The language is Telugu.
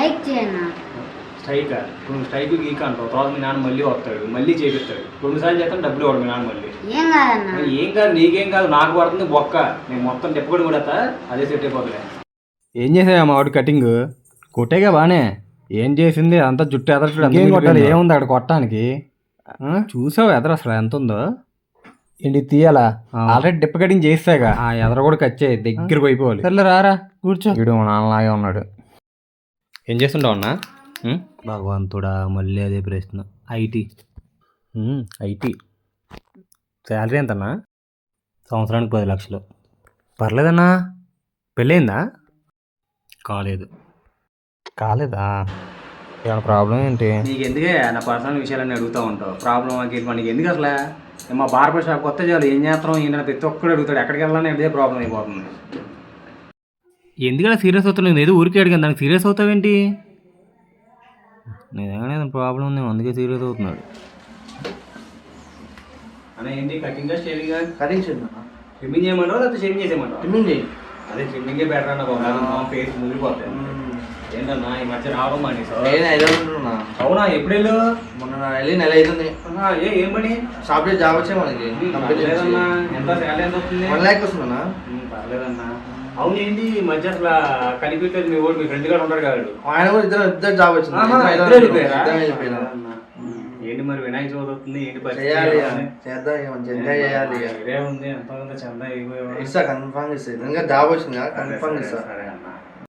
స్ట్రైక్ చేయన్నా. స్ట్రైకా? ఇప్పుడు నువ్వు స్ట్రైక్ గీక అంటావు, తర్వాత మీ నాన్న మళ్ళీ వస్తాడు, మళ్ళీ చేపిస్తాడు. 2 సార్లు చేస్తాను, డబ్బులు ఇవ్వడు మీ నాన్న మళ్ళీ. ఏం కాదన్నా. ఏం కాదు, నీకేం కాదు, నాకు పడుతుంది బొక్క. నేను మొత్తం తిప్పకూడదు కూడా అదే సెట్ అయిపోతుంది. ఏం చేసావా మా వాడు కటింగ్? కొట్టేగా బానే. ఏం చేసింది అంతా జుట్టు ఎదరచడం? ఏం కొట్టాలి? ఏముంది అక్కడ కొట్టడానికి? చూసావు ఎదర అసలు ఎంత ఉందో? ఏంటి తీయాలా? ఆల్రెడీ డిప్ప కటింగ్ చేసాగా. ఆ ఎదర కూడా కచ్చే దగ్గరకు అయిపోవాలి. సర్లే రారా కూర్చో. వీడు మా నాన్నలాగే ఉన్నాడు. ఏం చేస్తుంటావు అన్నా? భగవంతుడా, మళ్ళీ అదే ప్రశ్న. ఐటీ. ఐటీ శాలరీ ఎంతన్నా? సంవత్సరానికి 10 లక్షలు. పర్లేదన్నా. పెళ్ళయిందా? కాలేదా? ఏమైనా ప్రాబ్లం ఏంటి? నీకు ఎందుకే నా పర్సనల్ విషయాలన్నీ అడుగుతూ ఉంటావు? ప్రాబ్లం నీకు ఎందుకు అసలు? మా బార్బర్ షాప్ కొత్త చాలు, ఏం చేస్తాం ఏంటంటే ప్రతి ఒక్కడు అడుగుతాడు, ఎక్కడికి వెళ్ళాలని ఇదే ప్రాబ్లం అయిపోతుంది. ఎందుకలా సీరియస్ అవుతావు? ఏదో ఊరికే అడిగాను, దానికి సీరియస్ అవుతావేంటి? నిజంగానే ప్రాబ్లం ఉంది, అందుకే సీరియస్ అవుతున్నాడు. అన్న ఏంటి కటింగ్ షేవింగ్? కటింగ్ చేయమన్నా. ట్రిమ్మింగ్ చేయమంటావు లేకపోతే షేవింగ్ చేసేయమంటావు? ట్రిమ్మింగ్ చేయి. అదే ట్రిమ్మింగే బెటర్ అన్న, ఫేస్ ముగిపోతాయి. ఏంటన్నా ఈ మధ్య రావడం మానేసావు? నేను 5 రోజులున్నా. అవునా? ఎప్పుడు వెళ్ళు? మొన్న వెళ్ళి నెల అవుతుంది. ఏం పని? సాఫ్ట్వేర్ జాబ్ వచ్చే మనకి. పర్లేదన్నా. ఎంత శాలరీ ఎంత వస్తుంది? 1 lakh వస్తుందన్నా. పర్లేదన్నా. అవును ఏంటి ఈ మధ్య అసలు కనిపించలేదు మీ ఓడి, మీ ఫ్రెండ్ గారు ఉంటాడు కాదు? ఆయన కూడా ఇద్దరు జాబ్ వచ్చింది. ఏంటి మరి వినాయక చవితి అవుతుంది, ఏంటి చేయాలి, చేద్దాం, మంచిగా ఎంజాయ్ చేయాలి. ఇదే ఉంది ఎంత చందా ఇస్తా, కన్ఫర్మ్ ఇస్తా. ఇంకా జాబ్ వచ్చింది కదా, కన్ఫర్మ్ ఇస్తా.